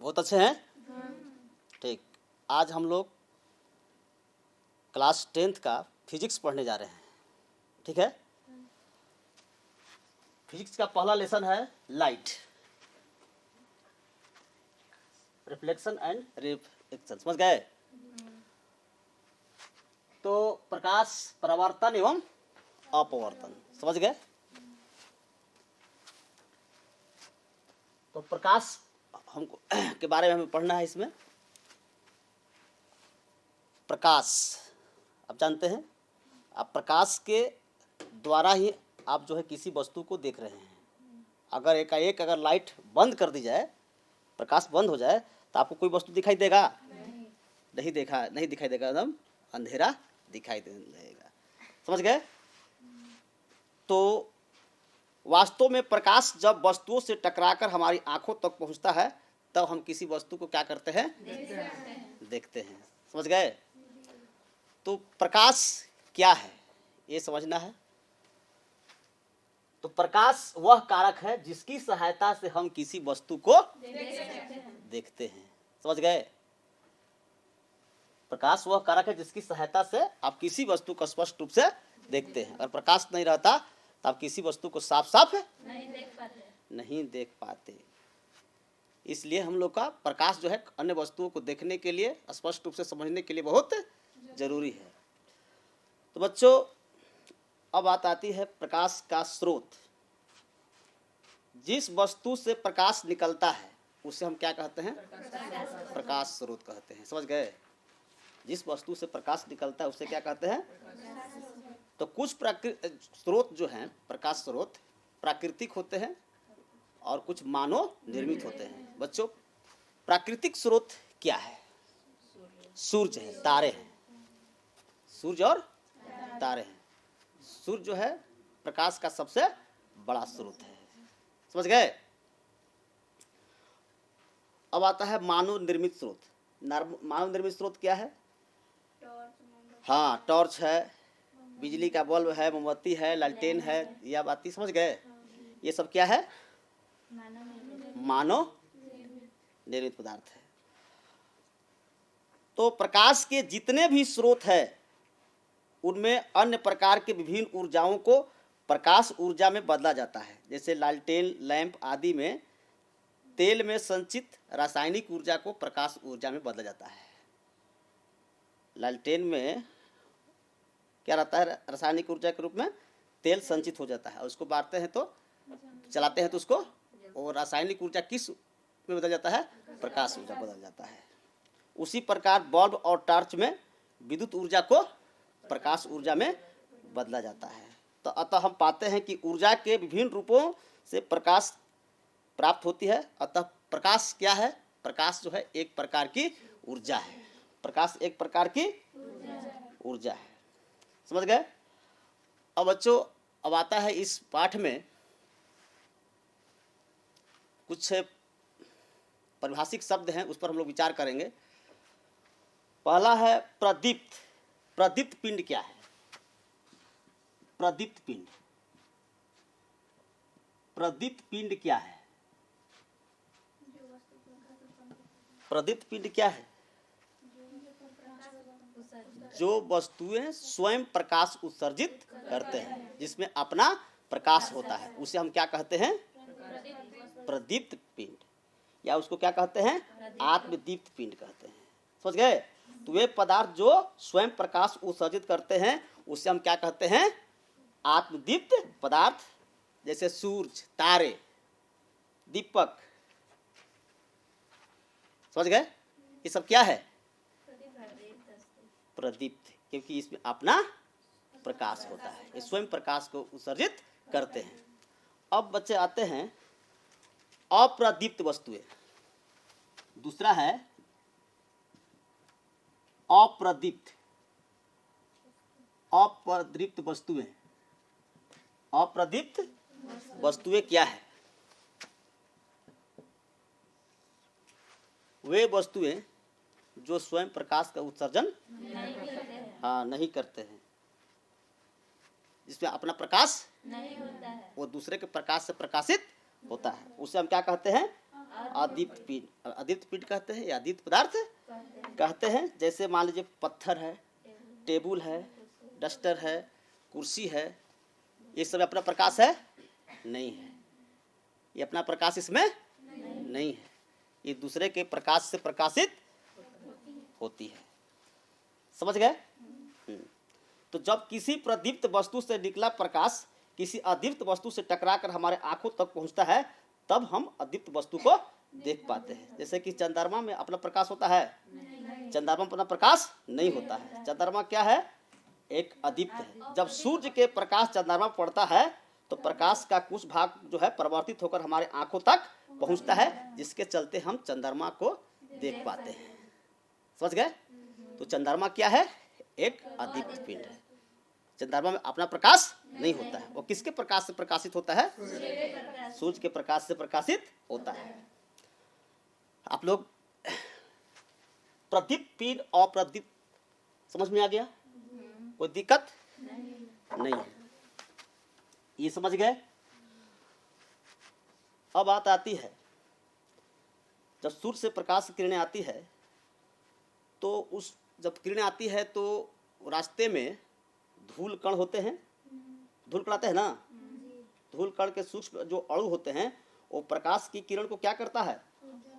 बहुत अच्छे हैं। ठीक, आज हम लोग क्लास 10th का फिजिक्स पढ़ने जा रहे हैं। ठीक है, फिजिक्स का पहला लेसन है लाइट, रिफ्लेक्शन एंड रिफ्लेक्शन। समझ गए? तो प्रकाश परावर्तन एवं अपवर्तन, समझ गए? तो प्रकाश हमको के बारे में हमें पढ़ना है। इसमें प्रकाश आप जानते हैं, आप प्रकाश के द्वारा ही आप जो है किसी वस्तु को देख रहे हैं। अगर एकाएक अगर लाइट बंद कर दी जाए, प्रकाश बंद हो जाए, तो आपको कोई वस्तु दिखाई देगा? नहीं दिखाई देगा, एकदम अंधेरा दिखाई देगा। समझ गए? तो वास्तव में प्रकाश जब वस्तुओं से टकराकर हमारी आंखों तक पहुंचता है, तब हम किसी वस्तु को क्या करते हैं? देखते हैं। समझ गए? तो प्रकाश क्या है ये समझना है। तो प्रकाश वह कारक है जिसकी सहायता से हम किसी वस्तु को देखते हैं। समझ गए? प्रकाश वह कारक है जिसकी सहायता से आप किसी वस्तु को स्पष्ट रूप से देखते हैं। अगर प्रकाश नहीं रहता तो आप किसी वस्तु को साफ साफ नहीं देख पाते। इसलिए हम लोग का प्रकाश जो है अन्य वस्तुओं को देखने के लिए, स्पष्ट रूप से समझने के लिए बहुत जरूरी है। तो बच्चों, अब बात आती है प्रकाश का स्रोत। जिस वस्तु से प्रकाश निकलता है उसे हम क्या कहते हैं? प्रकाश स्रोत कहते हैं। समझ गए? जिस वस्तु से प्रकाश निकलता है उसे क्या कहते हैं? तो कुछ स्रोत जो हैं, प्रकाश स्रोत प्राकृतिक होते हैं और कुछ मानव निर्मित होते हैं। बच्चों, प्राकृतिक स्रोत क्या है? सूर्य है, तारे हैं। सूर्य और तारे हैं। सूर्य जो है प्रकाश का सबसे बड़ा स्रोत है। समझ गए? अब आता है मानव निर्मित स्रोत। मानव निर्मित स्रोत क्या है? हाँ, टॉर्च है, बिजली का बल्ब है, मोमबत्ती है, लालटेन है, या बाती। समझ गए? ये सब क्या है? मानव निर्मित पदार्थ है। तो प्रकाश के जितने भी स्रोत है उनमें अन्य प्रकार के विभिन्न ऊर्जाओं को प्रकाश ऊर्जा में बदला जाता है। जैसे लालटेन, लैंप आदि में तेल में संचित रासायनिक ऊर्जा को प्रकाश ऊर्जा में बदला जाता है। लालटेन में क्या रहता है? रासायनिक ऊर्जा के रूप में तेल संचित हो जाता है। उसको बांटते हैं तो चलाते हैं तो उसको, और रासायनिक ऊर्जा किस में बदल जाता है? प्रकाश ऊर्जा बदल जाता है। उसी प्रकार बल्ब और टॉर्च में विद्युत ऊर्जा को प्रकाश ऊर्जा में बदला जाता है। तो अतः हम पाते हैं कि ऊर्जा के विभिन्न रूपों से प्रकाश प्राप्त होती है। अतः प्रकाश क्या है? प्रकाश जो है एक प्रकार की ऊर्जा है। प्रकाश एक प्रकार की ऊर्जा है। समझ गए? अब बच्चों, अब आता है इस पाठ में कुछ परिभाषिक शब्द हैं, उस पर हम लोग विचार करेंगे। पहला है प्रदीप्त। प्रदीप्त पिंड क्या है? प्रदीप्त पिंड, प्रदीप्त पिंड क्या है? प्रदीप्त पिंड क्या है? जो वस्तुएं स्वयं प्रकाश उत्सर्जित करते हैं, जिसमें अपना प्रकाश होता है, उसे हम क्या कहते हैं? प्रदीप्त पिंड, या उसको क्या कहते हैं? आत्मदीप्त पिंड कहते हैं। समझ गए? तो वे पदार्थ जो स्वयं प्रकाश उत्सर्जित करते हैं उसे हम क्या कहते हैं? आत्मदीप्त पदार्थ। जैसे सूर्य, तारे, दीपक। समझ गए? ये सब क्या है? प्रदीप्त, क्योंकि इसमें अपना प्रकाश होता है, ये स्वयं प्रकाश को उत्सर्जित करते हैं। अब बच्चे आते हैं अप्रदीप्त वस्तुएं। दूसरा है अप्रदीप्त। अप्रदीप्त वस्तुएं। अप्रदीप्त वस्तुएं क्या है? वे वस्तुएं जो स्वयं प्रकाश का उत्सर्जन नहीं करते हैं, जिसमें अपना प्रकाश नहीं होता है, वो दूसरे के प्रकाश से प्रकाशित होता है, उसे हम क्या कहते हैं? अदीप्त पिंड। अदीप्त पिंड कहते हैं या अदीप्त पदार्थ कहते हैं। जैसे मान लीजिए पत्थर है, टेबल है, डस्टर है, कुर्सी है, ये सब अपना प्रकाश है नहीं है, ये अपना प्रकाश इसमें नहीं है, ये दूसरे के प्रकाश से प्रकाशित होती है। समझ गए? तो जब किसी प्रदीप्त वस्तु से निकला प्रकाश किसी अदीप्त वस्तु से टकराकर हमारे आंखों तक पहुंचता है, तब हम अदीप्त वस्तु को देख पाते हैं। जैसे कि चंद्रमा में अपना प्रकाश होता है, चंद्रमा में अपना प्रकाश नहीं होता है। चंद्रमा क्या है? एक अदीप्त है। जब सूर्य के प्रकाश चंद्रमा पर पड़ता है तो प्रकाश का कुछ भाग जो है परिवर्तित होकर हमारे आंखों तक पहुंचता है, जिसके चलते हम चंद्रमा को देख पाते हैं। समझ गए? तो चंद्रमा क्या है? एक अदीप्त पिंड है। चंद्रमा में अपना प्रकाश नहीं होता है। वो किसके प्रकाश से प्रकाशित होता है? सूर्य के प्रकाश से प्रकाशित होता है। आप लोग प्रदीप्त पिंड और प्रदीप्त समझ में आ गया? कोई दिक्कत नहीं है, ये समझ गए? अब बात आती है, जब सूर्य से प्रकाश की किरणें आती है तो उस जब किरणें आती है तो रास्ते में धूल कण होते हैं, धूल कण आते हैं ना, धूल कण के सूक्ष्म जो अणु होते हैं वो प्रकाश की किरण को क्या करता है?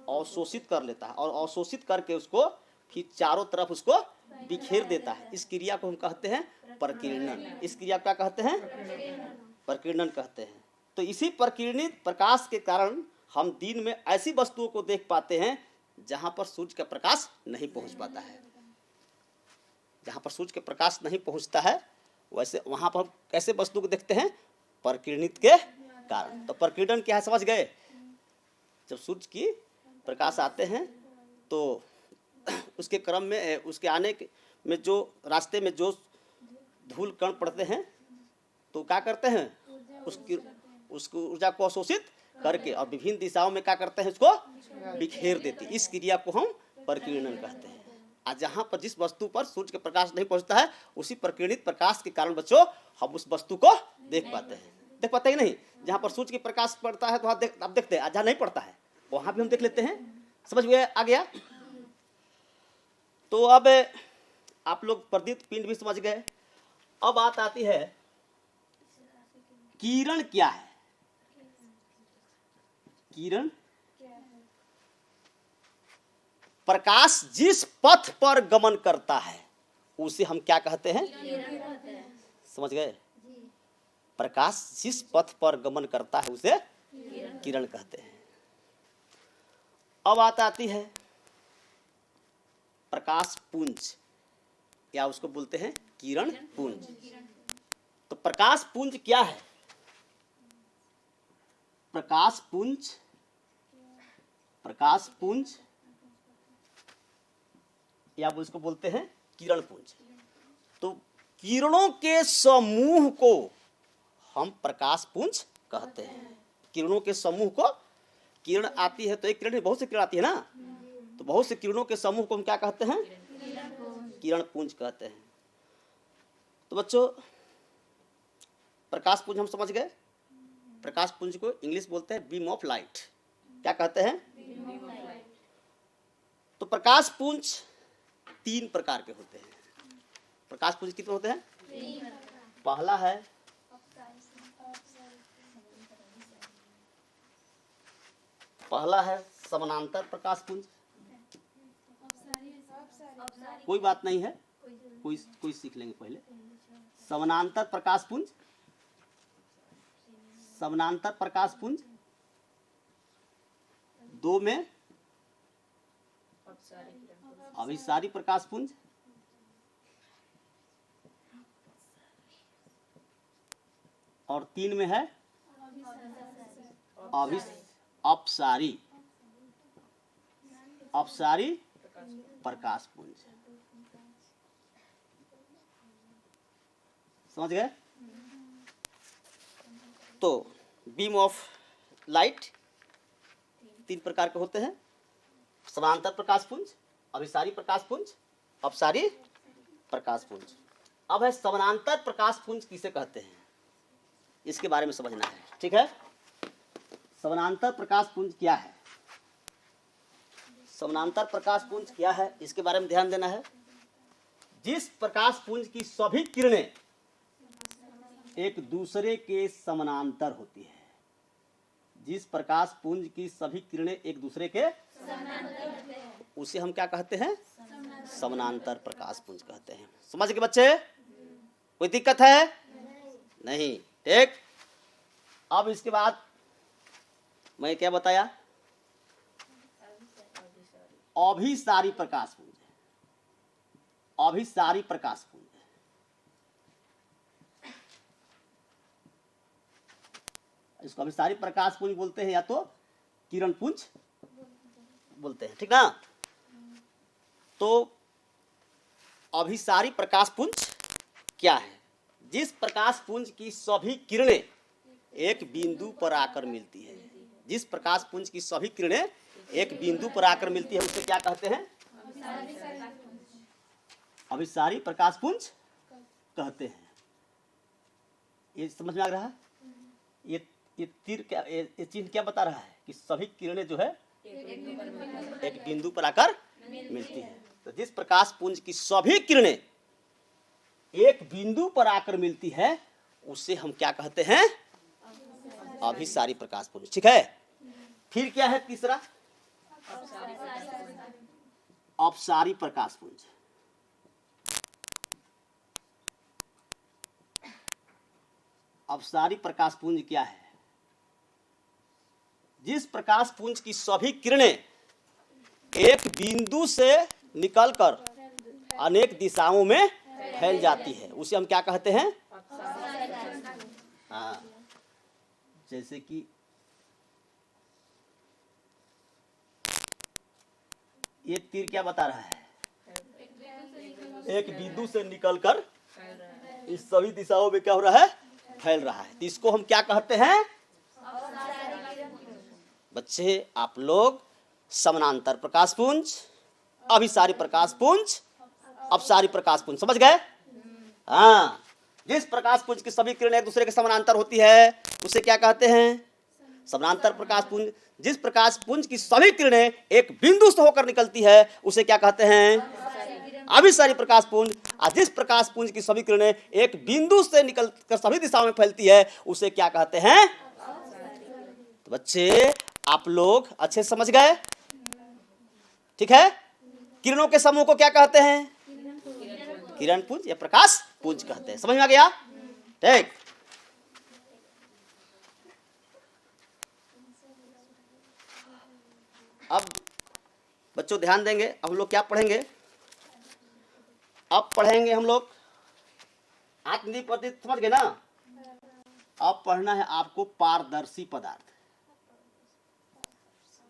अवशोषित कर लेता है, और अवशोषित करके उसको फिर चारों तरफ उसको बिखेर देता है। इस क्रिया को हम कहते हैं प्रकीर्णन। इस क्रिया को क्या कहते हैं? प्रकीर्णन कहते हैं। तो इसी प्रकीर्णित प्रकाश के कारण हम दिन में ऐसी वस्तुओं को देख पाते हैं जहां पर सूर्य का प्रकाश नहीं पहुंच पाता है। जहां पर सूर्य का प्रकाश नहीं पहुंचता है वैसे वहां पर हम कैसे वस्तु को देखते हैं? प्रकीर्णित के कारण। तो प्रकीर्णन क्या है समझ गए? जब सूर्य की प्रकाश आते हैं तो उसके क्रम में उसके आने में जो रास्ते में जो धूल कण पड़ते हैं तो क्या करते हैं? उसकी ऊर्जा को अवशोषित करके और विभिन्न दिशाओं में क्या करते हैं? उसको बिखेर देती। इस क्रिया को हम प्रकीर्णन कहते हैं। और जहाँ पर जिस वस्तु पर सूर्य का प्रकाश नहीं पहुँचता है उसी प्रकीर्णित प्रकाश के कारण बच्चों हम उस वस्तु को देख पाते हैं। देख पाते हैं कि नहीं? जहाँ पर सूर्य के प्रकाश पड़ता है तो वहाँ आप देखते हैं, जहाँ नहीं पड़ता है वहाँ भी हम देख लेते हैं। समझ में आ गया? तो अब आप लोग प्रदीप्त पिंड भी समझ गए। अब बात आती है किरण क्या है? किरण प्रकाश जिस पथ पर गमन करता है उसे हम क्या कहते हैं? समझ गए? प्रकाश जिस पथ पर गमन करता है उसे किरण कहते हैं। अब बात आती है प्रकाश पुंज, या उसको बोलते हैं किरण पुंज। तो प्रकाश पुंज क्या है? प्रकाश पुंज या उसको बोलते हैं किरण पुंज। तो किरणों के समूह को हम प्रकाश पुंज कहते हैं। किरणों के समूह को, किरण आती है तो एक किरण बहुत सी किरण आती है ना, तो बहुत से किरणों के समूह को हम क्या कहते हैं? किरण पुंज कहते हैं। तो बच्चों प्रकाश पुंज हम समझ गए। प्रकाश पुंज को इंग्लिश बोलते हैं बीम ऑफ लाइट। क्या कहते हैं? तो प्रकाश पुंज 3 प्रकार के होते हैं। प्रकाश पुंज कितने होते हैं? पहला है समानांतर प्रकाश पुंज। कोई बात नहीं है, कोई सीख लेंगे पहले। समानांतर प्रकाश पुंज, समानांतर प्रकाश पुंज 2 में अभिसारी प्रकाश पुंज, और 3 में है अपसारी प्रकाश पुंज। समझ गए? तो बीम ऑफ लाइट 3 प्रकार के होते हैं। समानांतर प्रकाश पुंज, अभिसारी प्रकाश पुंज, अपसारी प्रकाश पुंज। अब है समानांतर प्रकाश पुंज किसे कहते हैं, इसके बारे में समझना है। ठीक है? समानांतर प्रकाश पुंज क्या है? समानांतर प्रकाश पुंज क्या है, इसके बारे में ध्यान देना है। जिस प्रकाश पुंज की सभी किरणें एक दूसरे के समानांतर होती है, जिस प्रकाश पुंज की सभी किरणें एक दूसरे के उसे हम क्या कहते हैं, समानांतर प्रकाश पुंज कहते हैं। समझ गए बच्चे? कोई दिक्कत है? नहीं। ठीक, अब इसके बाद मैं क्या बताया, अभिसारी प्रकाश पुंज, अभिसारी प्रकाश पुंज। इसको अभिसारी प्रकाश पुंज बोलते हैं या तो किरण पुंज बोलते हैं, ठीक ना। तो अभिसारी प्रकाश पुंज क्या है? जिस प्रकाश पुंज की सभी किरणें एक बिंदु पर आकर मिलती है, जिस प्रकाश पुंज की सभी किरणें एक बिंदु पर आकर मिलती है, उसे क्या कहते हैं? अभिसारी प्रकाश पुंज कहते हैं। ये समझ में आ रहा है? ये तीर क्या, ये चिन्ह क्या बता रहा है कि सभी किरणें जो है एक बिंदु पर आकर मिलती है। तो जिस प्रकाश पुंज की सभी किरणें एक बिंदु पर आकर मिलती है, उसे हम क्या कहते हैं? अभिसारी प्रकाश पुंज। ठीक है। फिर क्या है तीसरा? अपसारी प्रकाश पुंज। अपसारी प्रकाश पुंज क्या है? जिस प्रकाश पुंज की सभी किरणें एक बिंदु से निकलकर अनेक दिशाओं में फैल जाती है, उसे हम क्या कहते हैं? हाँ, जैसे कि ये तीर क्या बता रहा है? एक बिंदु से निकलकर इस सभी दिशाओं में क्या हो रहा है? फैल रहा है। तो इसको हम क्या कहते हैं? बच्चे आप लोग समानांतर प्रकाश पुंज, अभिसारी प्रकाश पुंज, अपसारी प्रकाश पुंज समझ गए? हाँ, जिस प्रकाश पुंज की सभी किरणें एक दूसरे के समानांतर होती है, उसे क्या कहते हैं? समानांतर प्रकाश पुंज। जिस प्रकाश पुंज की सभी किरणें एक बिंदु से होकर निकलती है, उसे क्या कहते हैं? अभिसारी प्रकाश पुंज। और जिस प्रकाश पुंज की सभी किरणें एक बिंदु से निकलकर सभी दिशाओं में फैलती है, उसे क्या कहते हैं? तो बच्चे आप लोग अच्छे समझ गए? ठीक है। किरणों के समूह को क्या कहते हैं? किरण पुंज या प्रकाश पुंज कहते हैं। समझ में आ गया? ठीक। अब बच्चों ध्यान देंगे, अब हम लोग क्या पढ़ेंगे? अब पढ़ेंगे हम लोग आत्मदीप पद्धति, समझ गए ना? अब पढ़ना है आपको पारदर्शी पदार्थ।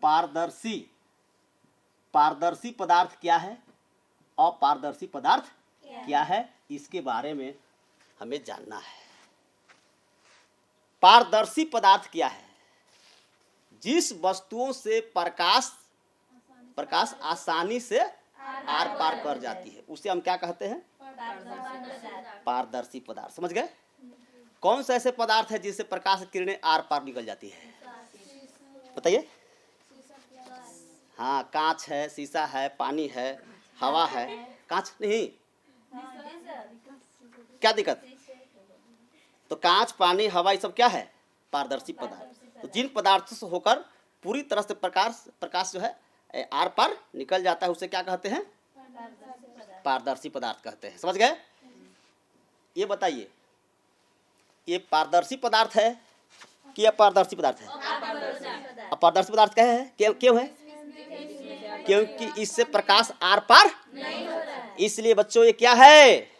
पारदर्शी, पारदर्शी पदार्थ क्या है, अपारदर्शी पदार्थ क्या है, इसके बारे में हमें जानना है। पारदर्शी पदार्थ क्या है? जिस वस्तुओं से प्रकाश आसानी से आर पार कर जाती है, उसे हम क्या कहते हैं? पारदर्शी पदार्थ। समझ गए? कौन सा ऐसे पदार्थ है जिससे प्रकाश की किरणें आर पार निकल जाती है? बताइए। हाँ, कांच है, शीशा है, पानी है, हवा है। कांच नहीं, क्या दिक्कत? तो कांच, पानी, हवा, ये सब क्या है? पारदर्शी पदार्थ। तो जिन पदार्थों से होकर पूरी तरह से प्रकाश जो है आर पार निकल जाता है, उसे क्या कहते हैं? पारदर्शी पदार्थ कहते हैं। समझ गए? ये बताइए, ये पारदर्शी पदार्थ है कि अपारदर्शी पदार्थ है? अपारदर्शी पदार्थ क्या है? क्यों है? क्योंकि इससे प्रकाश आर पार नहीं होता है। इसलिए बच्चों ये क्या है?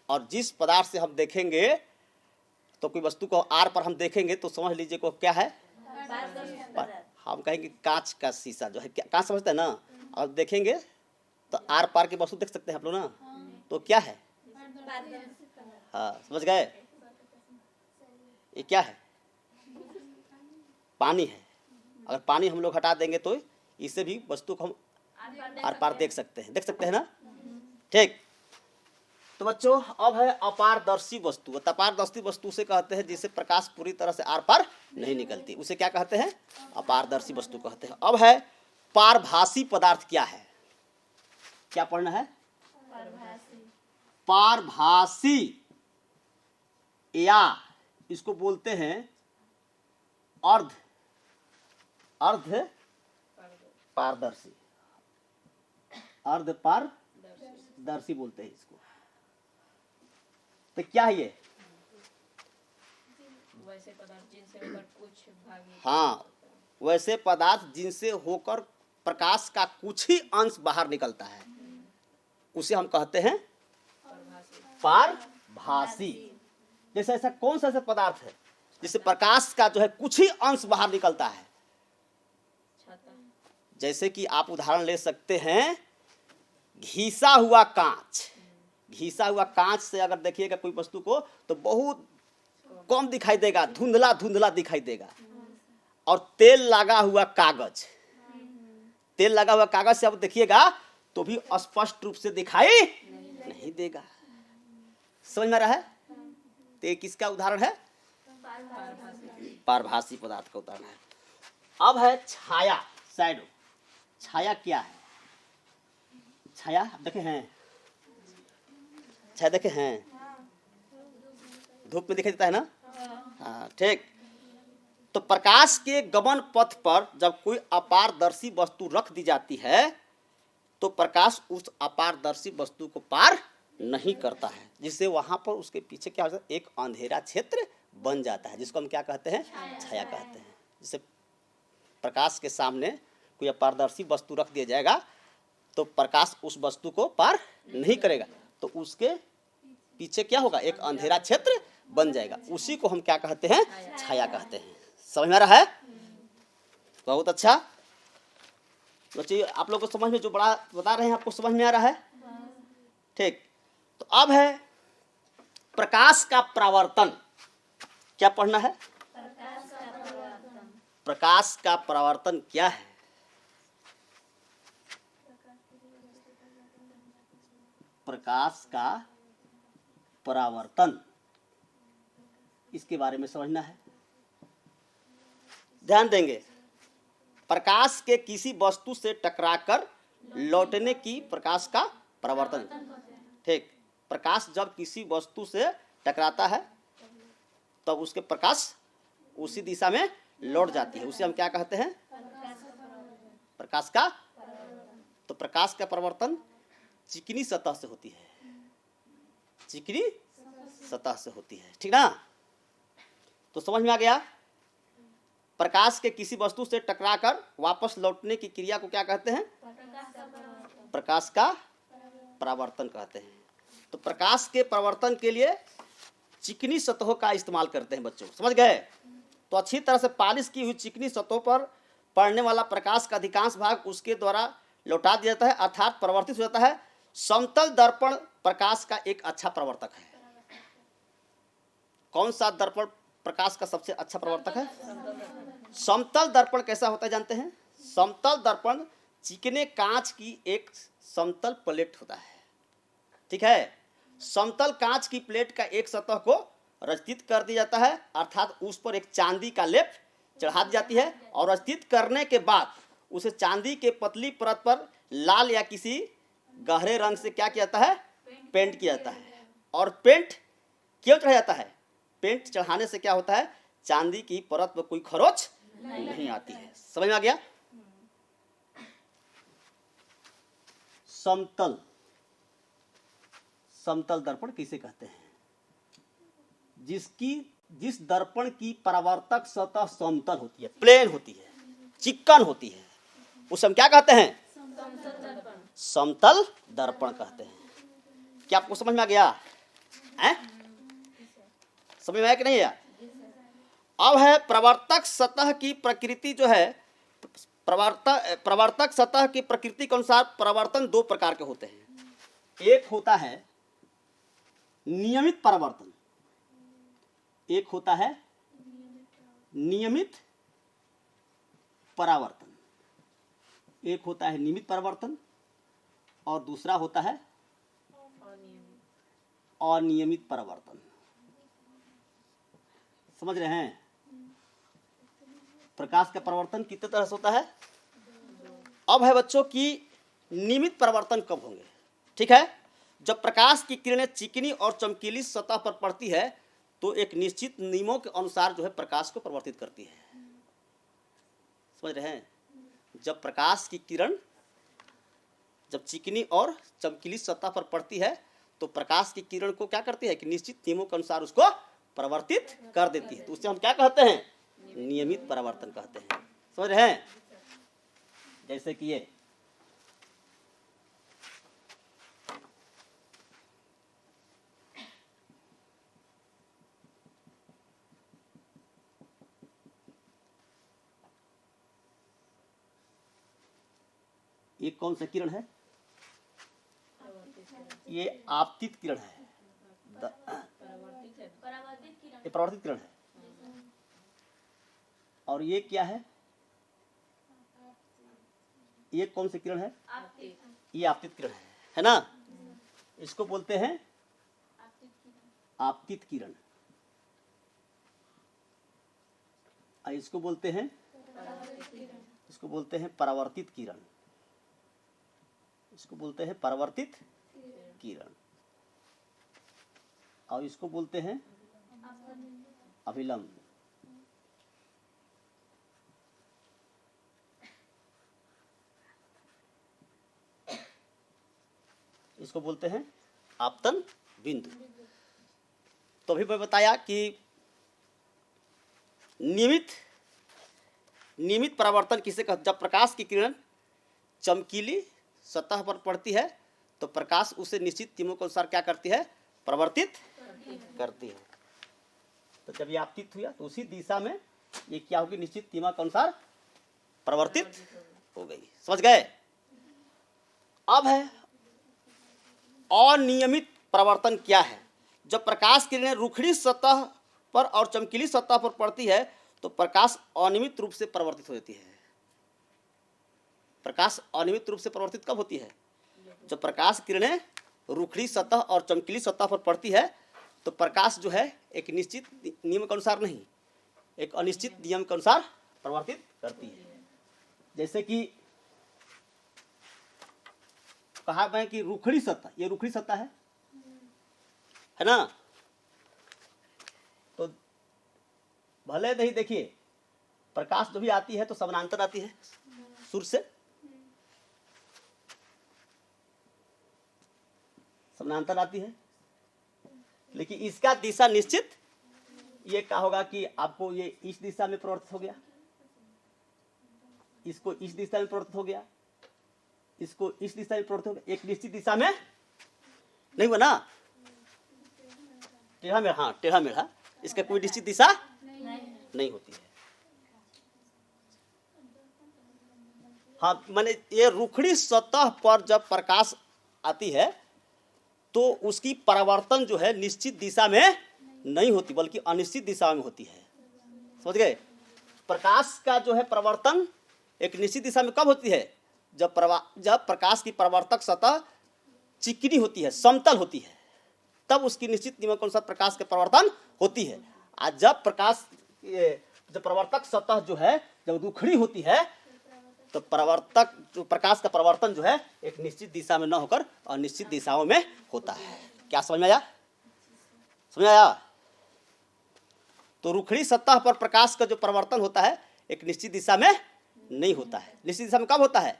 और जिस पदार्थ से हम देखेंगे, तो कोई वस्तु को आर पर हम देखेंगे तो समझ लीजिए को क्या है? हम कहेंगे कांच का शीशा जो है, कांच समझते हैं ना? और देखेंगे तो आर पार की वस्तु देख सकते हैं आप लोग ना? तो क्या है? हाँ, समझ गए? ये क्या है? पानी है। अगर पानी हम लोग हटा देंगे तो इससे भी वस्तु को हम आर पार देख सकते हैं। देख सकते हैं ना? ठीक। तो बच्चों अब है अपारदर्शी वस्तु। अपारदर्शी वस्तु से कहते हैं जिससे प्रकाश पूरी तरह से आर पार नहीं निकलती, उसे क्या कहते हैं? अपारदर्शी वस्तु कहते हैं। अब है पारभासी पदार्थ क्या है? क्या पढ़ना है? पारभासी, या इसको बोलते हैं अर्ध पारदर्शी, अर्ध पारदर्शी बोलते हैं इसको। तो क्या है ये? वैसे पदार्थ जिनसे होकर कुछ भाग हाँ, वैसे पदार्थ जिनसे होकर प्रकाश का कुछ ही अंश बाहर निकलता है, उसे हम कहते हैं पारभासी। जैसे ऐसा कौन सा ऐसा पदार्थ है जिससे प्रकाश का जो है कुछ ही अंश बाहर निकलता है? जैसे कि आप उदाहरण ले सकते हैं घिसा हुआ कांच। घिसा हुआ कांच से अगर देखिएगा कोई वस्तु को तो बहुत कम दिखाई देगा, धुंधला धुंधला दिखाई देगा। और तेल लगा हुआ कागज, तेल लगा हुआ कागज से आप देखिएगा तो भी स्पष्ट रूप से दिखाई नहीं देगा। समझ में आ रहा है? तो ये किसका उदाहरण है? पारभासी पदार्थ का उदाहरण है। अब है छाया, शैडो। छाया क्या है? छाया देखे हैं? छाया देखे हैं? धूप में दिखाई देता है ना? हाँ, ठीक। तो प्रकाश के गमन पथ पर जब कोई अपारदर्शी वस्तु रख दी जाती है तो प्रकाश उस अपारदर्शी वस्तु को पार नहीं करता है, जिससे वहां पर उसके पीछे क्या होता है? एक अंधेरा क्षेत्र बन जाता है, जिसको हम क्या कहते हैं? छाया कहते हैं। जैसे प्रकाश के सामने कोई अपारदर्शी वस्तु रख दिया जाएगा तो प्रकाश उस वस्तु को पार नहीं करेगा, तो उसके पीछे क्या होगा? एक अंधेरा क्षेत्र बन जाएगा। उसी को हम क्या कहते हैं? छाया कहते हैं। समझ में आ रहा है? बहुत अच्छा बच्चे, आप लोग को समझ में जो बड़ा बता रहे हैं आपको समझ में आ रहा है? ठीक। तो अब है प्रकाश का परावर्तन। क्या पढ़ना है? प्रकाश का परावर्तन क्या है? प्रकाश का परावर्तन, इसके बारे में समझना है। ध्यान देंगे, प्रकाश के किसी वस्तु से टकराकर लौटने की प्रकाश का परावर्तन। ठीक। प्रकाश जब किसी वस्तु से टकराता है तब उसके प्रकाश उसी दिशा में लौट जाती है, उसे हम क्या कहते हैं? प्रकाश का। तो प्रकाश का परावर्तन चिकनी सतह से होती है, चिकनी सतह से होती है। ठीक ना? तो समझ में आ गया? प्रकाश के किसी वस्तु से टकराकर वापस लौटने की क्रिया को क्या कहते हैं? प्रकाश का परावर्तन कहते हैं। तो प्रकाश के परावर्तन के लिए चिकनी सतहों का इस्तेमाल करते हैं बच्चों। समझ गए? तो अच्छी तरह से पॉलिश की हुई चिकनी सतहों पर पड़ने वाला प्रकाश का अधिकांश भाग उसके द्वारा लौटा दिया जाता है, अर्थात परावर्तित हो जाता है। समतल दर्पण प्रकाश का एक अच्छा प्रवर्तक है। कौन सा दर्पण प्रकाश का सबसे अच्छा प्रवर्तक है? समतल दर्पण कैसा होता है जानते हैं? समतल दर्पण चिकने कांच की एक समतल प्लेट होता है। ठीक है? समतल कांच की प्लेट का एक सतह को रचित कर दिया जाता है, अर्थात उस पर एक चांदी का लेप चढ़ा दी जाती है और रचित करने के बाद उसे चांदी के पतली परत पर लाल या किसी गहरे रंग से क्या किया जाता है? पेंट किया जाता है। और पेंट क्यों चढ़ाया जाता है? पेंट चढ़ाने से क्या होता है? चांदी की परत पर कोई खरोच नहीं आती है। समझ में आ गया? समतल, समतल दर्पण किसे कहते हैं? जिस दर्पण की परावर्तक सतह समतल होती है, प्लेन होती है, चिकन होती है, उसे हम क्या कहते हैं? समतल दर्पण कहते हैं। क्या आपको समझ में आ गया? समझ में आया कि नहीं आया? अब है प्रवर्तक सतह की प्रकृति जो है, प्रवर्तक सतह की प्रकृति के अनुसार परावर्तन दो प्रकार के होते हैं। एक होता है नियमित परावर्तन, एक होता है नियमित परावर्तन। एक होता है नियमित परावर्तन और दूसरा होता है अनियमित परावर्तन। समझ रहे हैं? प्रकाश का परावर्तन कितने तरह से होता है? अब है बच्चों की नियमित परावर्तन कब होंगे? ठीक है, जब प्रकाश की किरणें चिकनी और चमकीली सतह पर पड़ती है तो एक निश्चित नियमों के अनुसार जो है प्रकाश को परिवर्तित करती है। समझ रहे हैं? जब प्रकाश की किरण जब चिकनी और चमकीली सतह पर पड़ती है तो प्रकाश की किरण को क्या करती है कि निश्चित नियमों के अनुसार उसको परिवर्तित कर देती है। तो उसे हम क्या कहते हैं? नियमित परावर्तन कहते हैं। समझ रहे हैं? जैसे कि ये कौन सा किरण है? ये आपतित किरण है। ये परावर्तित किरण है। और ये क्या है? ये कौन सी किरण है? ये आपतित किरण है ना? इसको बोलते हैं आपतित किरण। इसको बोलते हैं परावर्तित किरण। इसको बोलते हैं परावर्तित किरण और इसको बोलते हैं अभिलंब। इसको बोलते हैं आपतन बिंदु। तो अभी मैं बताया कि नियमित परावर्तन किसे कहते? जब प्रकाश की किरण चमकीली सतह पर पड़ती है तो प्रकाश उसे निश्चित नियमों के अनुसार क्या करती है? परिवर्तित करती है। तो जब ये आपतित हुआ तो उसी दिशा में ये क्या होगी? निश्चित नियमों के अनुसार परिवर्तित हो गई। समझ गए? अब है अनियमित परावर्तन क्या है? जब प्रकाश किरणें रूखड़ी सतह पर और चमकीली सतह पर पड़ती है तो प्रकाश अनियमित रूप से परिवर्तित हो जाती है। प्रकाश अनियमित रूप से परिवर्तित कब होती है? जब प्रकाश किरणें रूखड़ी सतह और चमकीली सतह पर पड़ती है तो प्रकाश जो है एक निश्चित नियम के अनुसार नहीं, एक अनिश्चित नियम के अनुसार परिवर्तित करती है। जैसे कि कहा मैं कि रूखड़ी सतह, ये रूखड़ी सतह है ना? तो भले नहीं, देखिए प्रकाश जो भी आती है तो समानांतर आती है सूर्य से, समानांतर आती है, लेकिन इसका दिशा निश्चित ये क्या होगा कि आपको ये इस दिशा में परिवर्तित हो गया, इसको इस दिशा में परिवर्तित हो गया, इसको इस दिशा में परिवर्तित हो गया, एक निश्चित दिशा में नहीं हुआ ना? टेढ़ा मेढ़ा, हाँ टेढ़ा मेढ़ा, इसका कोई निश्चित दिशा नहीं होती है। हाँ, माने ये रूखड़ी सतह पर जब प्रकाश आती है तो उसकी परावर्तन जो है निश्चित दिशा में नहीं होती बल्कि अनिश्चित दिशा में होती है। समझ गए? प्रकाश का जो है परावर्तन एक निश्चित दिशा में कब होती है? जब प्रकाश की परावर्तक सतह चिकनी होती है, समतल होती है, तब उसकी निश्चित नियमों के अनुसार प्रकाश का परावर्तन होती है। आज जब परावर्तक सतह जो है जब रूखड़ी होती है तो प्रकाश का परावर्तन जो है एक निश्चित दिशा में न होकर अनिश्चित दिशाओं में होता है। क्या समझ में आया? समझ आया? तो रूखड़ी सतह पर प्रकाश का जो परावर्तन होता है एक निश्चित दिशा में नहीं होता है। निश्चित दिशा में कब होता है?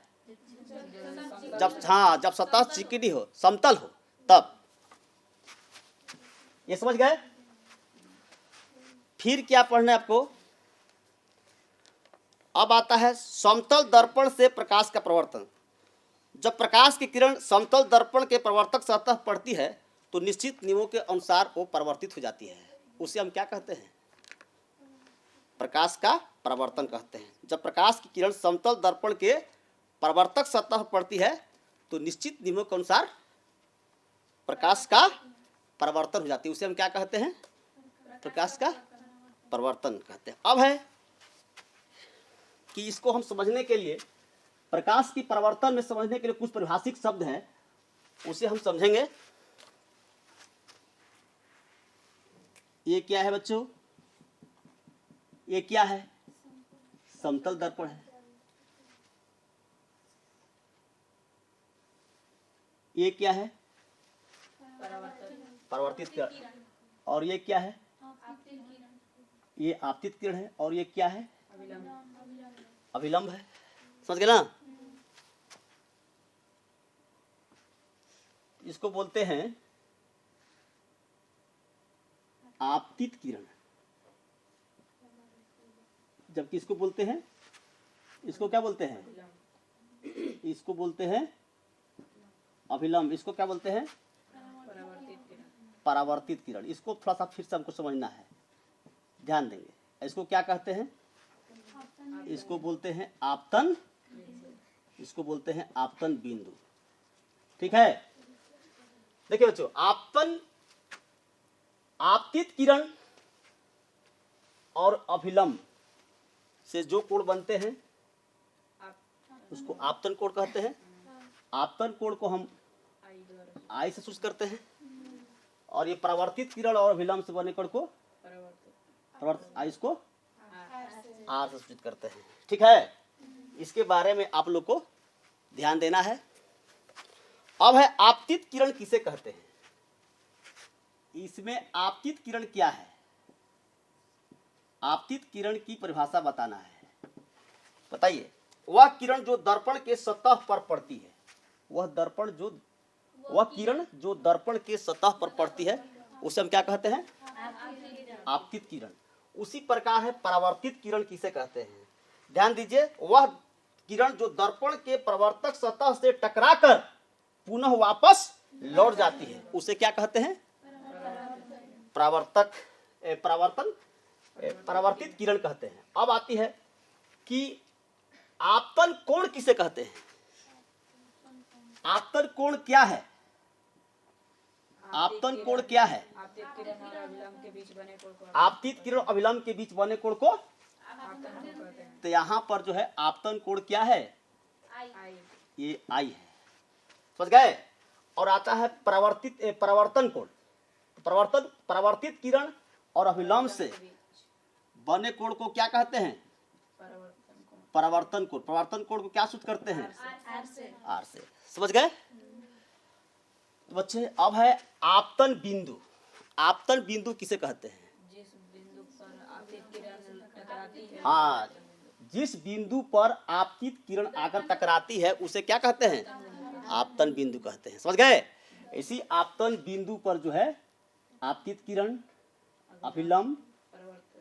जब सतह चिकनी हो, समतल हो, तब। ये समझ गए? फिर क्या पढ़ना है आपको? अब आता है समतल दर्पण से प्रकाश का प्रवर्तन। जब प्रकाश की किरण समतल दर्पण के प्रवर्तक सतह पड़ती है तो निश्चित नियमों के अनुसार वो परिवर्तित हो जाती है। उसे हम क्या कहते हैं? प्रकाश का परावर्तन कहते हैं। जब प्रकाश की किरण समतल दर्पण के प्रवर्तक सतह पड़ती है तो निश्चित नियमों के अनुसार प्रकाश का परावर्तन हो जाती है। उसे हम क्या कहते हैं? प्रकाश का परावर्तन कहते हैं। अब है कि इसको हम समझने के लिए, प्रकाश की परावर्तन में समझने के लिए कुछ परिभाषिक शब्द हैं, उसे हम समझेंगे। ये क्या है बच्चों? ये क्या है? समतल दर्पण है। ये क्या है? परावर्तित किरण। और ये क्या है? ये आपतित किरण है। और ये क्या है? अभिलंब है। समझ गए ना? इसको बोलते हैं आपतित किरण, जबकि इसको बोलते हैं, इसको क्या बोलते हैं? इसको बोलते हैं अभिलंब। इसको क्या बोलते हैं? परावर्तित किरण। इसको थोड़ा सा फिर से हमको समझना है, ध्यान देंगे। इसको क्या कहते हैं? इसको बोलते हैं आपतन, इसको बोलते हैं आपतन बिंदु। ठीक है, देखिए बच्चों, आपतन, आपतित किरण और अभिलंब से जो कोण बनते हैं उसको आपतन कोण कहते हैं। आपतन कोण को हम आई से सूचित करते हैं, और ये परावर्तित किरण और अभिलंब से बने कोण को इसको आर से सूचित करते हैं। ठीक है, इसके बारे में आप लोग को ध्यान देना है। अब है आपतित किरण किसे कहते हैं? इसमें आपतित किरण क्या है? आपतित किरण की परिभाषा बताना है। बताइए, वह किरण जो दर्पण के सतह पर पड़ती है, वह किरण जो दर्पण के सतह पर पड़ती है उसे हम क्या कहते हैं? आपतित किरण। उसी प्रकार है परावर्तित किरण किसे कहते हैं? ध्यान दीजिए, वह किरण जो दर्पण के प्रवर्तक सतह से टकराकर पुनः वापस लौट जाती है उसे क्या कहते हैं? परावर्तित किरण कहते हैं। अब आती है कि आपतन कोण किसे कहते हैं? आपतन कोण क्या है? आपतन कोण क्या है? आपतित किरण और अभिलंब के बीच बने कोण को आपतित किरण और अभिलंब के बीच बने कोण को आपतन कोण कहते हैं। तो यहाँ पर जो है आपतन कोण क्या है? आई। ये आई है। समझ गए? और आता है परावर्तन कोण। परावर्तित किरण और अभिलंब से बने कोण को क्या कहते हैं? परावर्तन कोण। परावर्तन कोण को क्या सूचित करते हैं? आर से। समझ गए? तो बच्चे, अब है आपतन बिंदु। आपतन बिंदु किसे कहते हैं? जिस बिंदु पर आपतित किरण टकराती है। हाँ, जिस बिंदु पर आपतित किरण आकर टकराती है उसे क्या कहते हैं? आपतन बिंदु कहते हैं। समझ गए? इसी आपतन बिंदु पर जो है आपतित किरण, अभिलंब,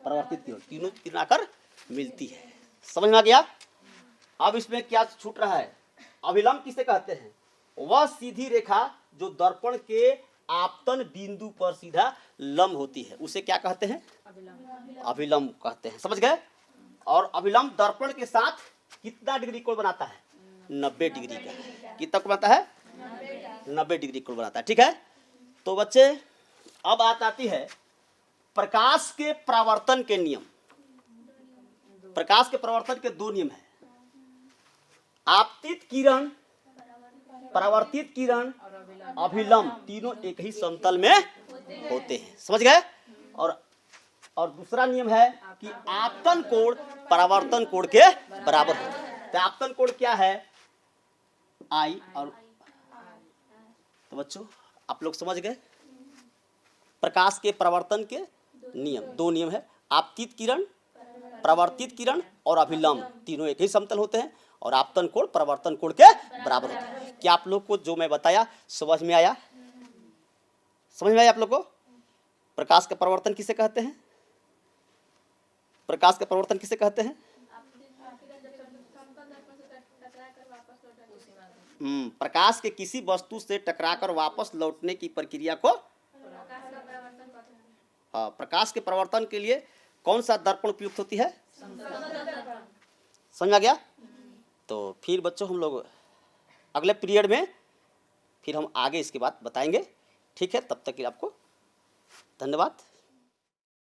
परावर्तित किरण, तीनों किरण आकर मिलती है। समझ में आ गया? अब इसमें क्या छूट रहा है? अभिलंब किसे कहते हैं? वह सीधी रेखा जो दर्पण के आपतन बिंदु पर सीधा लंब होती है उसे क्या कहते हैं? अभिलंब कहते हैं। समझ गए? और अभिलंब दर्पण के साथ कितना डिग्री कोण बनाता है? 90 डिग्री का। कितना कोण बनाता है? 90 डिग्री कोण बनाता है। ठीक है, तो बच्चे अब आती है प्रकाश के परावर्तन के नियम। प्रकाश के परावर्तन के दो नियम है। आपतित किरण, परावर्तित किरण, अभिलंब तीनों एक ही समतल में होते हैं। समझ गए? और दूसरा नियम है कि आपतन कोण परावर्तन कोण के बराबर होता है। तो आपतन कोण क्या है? आई। और तो बच्चों, आप लोग समझ गए प्रकाश के परावर्तन के नियम। दो नियम है, आपतित किरण, परावर्तित किरण और अभिलंब तीनों एक ही समतल होते हैं, और आपतन कोण परावर्तन कोण के बराबर होता है। क्या आप लोग को जो मैं बताया समझ में आया? समझ में आया आप लोग को? प्रकाश का परावर्तन किसे कहते हैं? प्रकाश का परावर्तन किसे कहते हैं? प्रकाश के किसी वस्तु से टकराकर वापस लौटने की प्रक्रिया को हाँ, प्रकाश के परावर्तन के लिए कौन सा दर्पण उपयुक्त होती है? समझ आ गया? तो फिर बच्चों हम लोग अगले पीरियड में फिर हम आगे इसके बाद बताएंगे। ठीक है, तब तक के लिए आपको धन्यवाद।